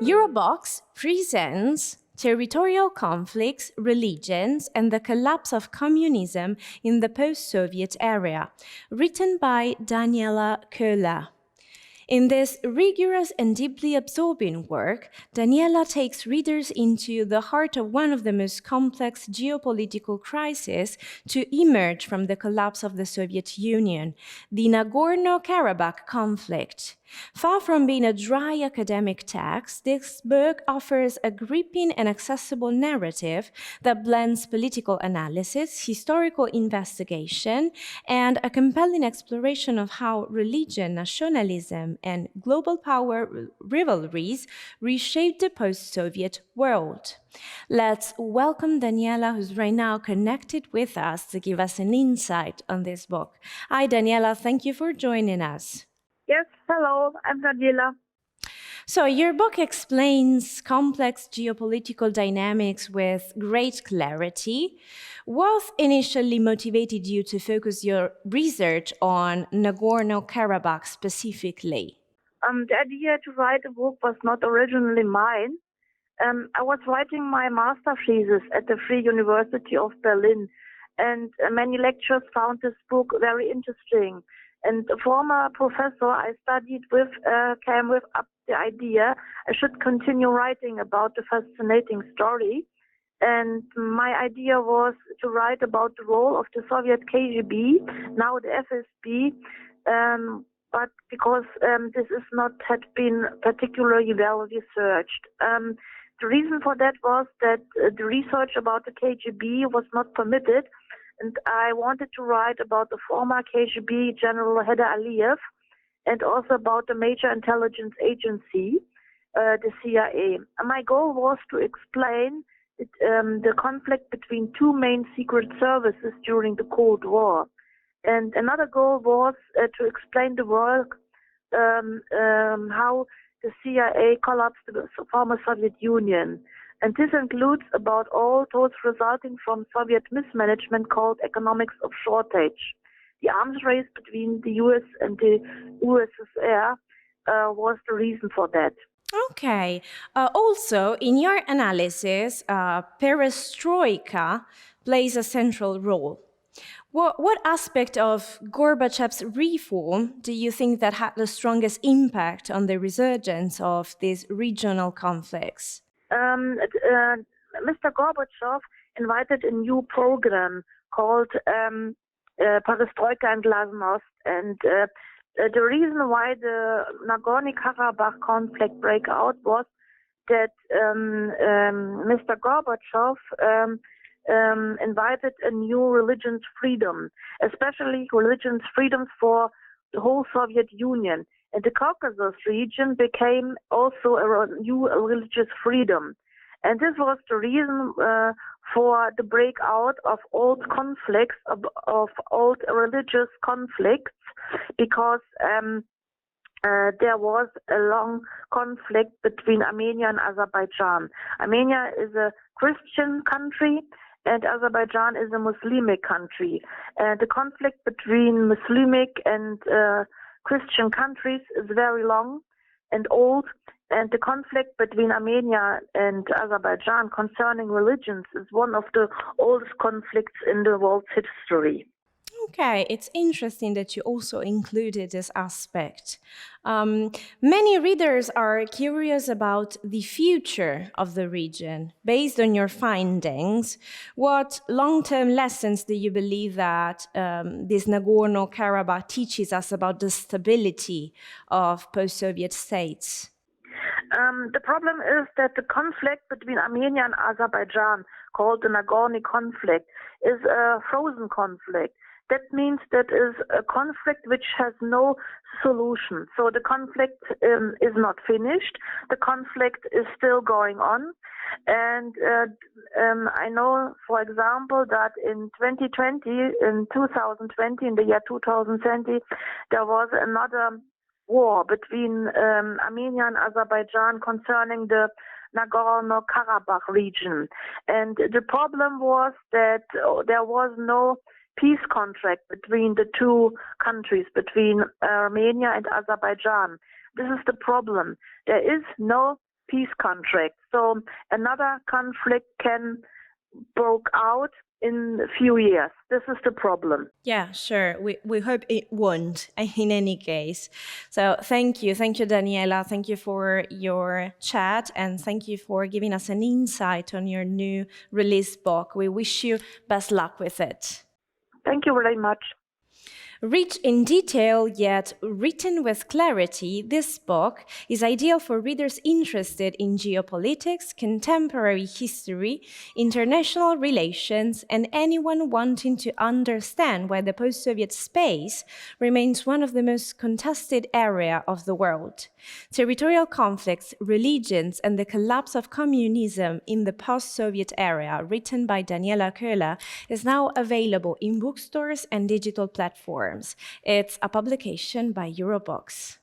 Eurobox presents Territorial Conflicts, Religions, and the Collapse of Communism in the Post-Soviet Area, written by Daniela hler. In this rigorous and deeply absorbing work, Daniela takes readers into the heart of one of the most complex geopolitical crises to emerge from the collapse of the Soviet Union, the Nagorno-Karabakh conflict. Far from being a dry academic text, this book offers a gripping and accessible narrative that blends political analysis, historical investigation, and a compelling exploration of how religion, nationalism, and global power rivalries reshaped the post-Soviet world. Let's welcome Daniela, who's right now connected with us to give us an insight on this book. Hi, Daniela. Thank you for joining us. Yes, hello, I'm Daniela. So your book explains complex geopolitical dynamics with great clarity. What initially motivated you to focus your research on Nagorno-Karabakh specifically? The idea to write a book was not originally mine. I was writing my master thesis at the Free University of Berlin, and many lecturers found this book very interesting. And a former professor I studied with came with up the idea I should continue writing about the fascinating story. And my idea was to write about the role of the Soviet KGB, now the FSB, but because this is not had been particularly well researched. The reason for that was that the research about the KGB was not permitted, and I wanted to write about the former KGB General Hler Aliyev and also about the major intelligence agency, the CIA. And my goal was to explain the conflict between two main secret services during the Cold War. And another goal was to explain the work, how the CIA collapsed the former Soviet Union. And this includes about all those resulting from Soviet mismanagement called economics of shortage. The arms race between the US and the USSR was the reason for that. Okay. Also, in your analysis, perestroika plays a central role. What aspect of Gorbachev's reform do you think that had the strongest impact on the resurgence of these regional conflicts? Mr. Gorbachev invited a new program called Perestroika and Glasnost, and the reason why the Nagorno-Karabakh conflict broke out was that Mr. Gorbachev invited a new religious freedom, especially religious freedoms for the whole Soviet Union. And the Caucasus region became also a new religious freedom. And this was the reason for the breakout of old conflicts, of old religious conflicts, because there was a long conflict between Armenia and Azerbaijan. Armenia is a Christian country, and Azerbaijan is a Muslimic country. And the conflict between Muslimic and Christian countries is very long and old, and the conflict between Armenia and Azerbaijan concerning religions is one of the oldest conflicts in the world's history. Okay, it's interesting that you also included this aspect. Many readers are curious about the future of the region. Based on your findings, what long-term lessons do you believe that this Nagorno-Karabakh teaches us about the stability of post-Soviet states? The problem is that the conflict between Armenia and Azerbaijan, called the Nagorno conflict, is a frozen conflict. That means that is a conflict which has no solution. So the conflict is not finished. The conflict is still going on. And I know, for example, that in 2020, in the year 2020, there was another war between Armenia and Azerbaijan concerning the Nagorno-Karabakh region. And the problem was that there was no peace contract between the two countries, between Armenia and Azerbaijan. This is the problem. There is no peace contract. So another conflict can break out in a few years. This is the problem. Yeah, sure. We hope it won't in any case. So thank you, Daniela. Thank you for your chat, and thank you for giving us an insight on your new release book. We wish you best luck with it. Thank you very much. Rich in detail, yet written with clarity, this book is ideal for readers interested in geopolitics, contemporary history, international relations, and anyone wanting to understand why the post-Soviet space remains one of the most contested areas of the world. Territorial conflicts, religions, and the collapse of communism in the post-Soviet era, written by Daniela Köhler, is now available in bookstores and digital platforms. It's a publication by Eurobox.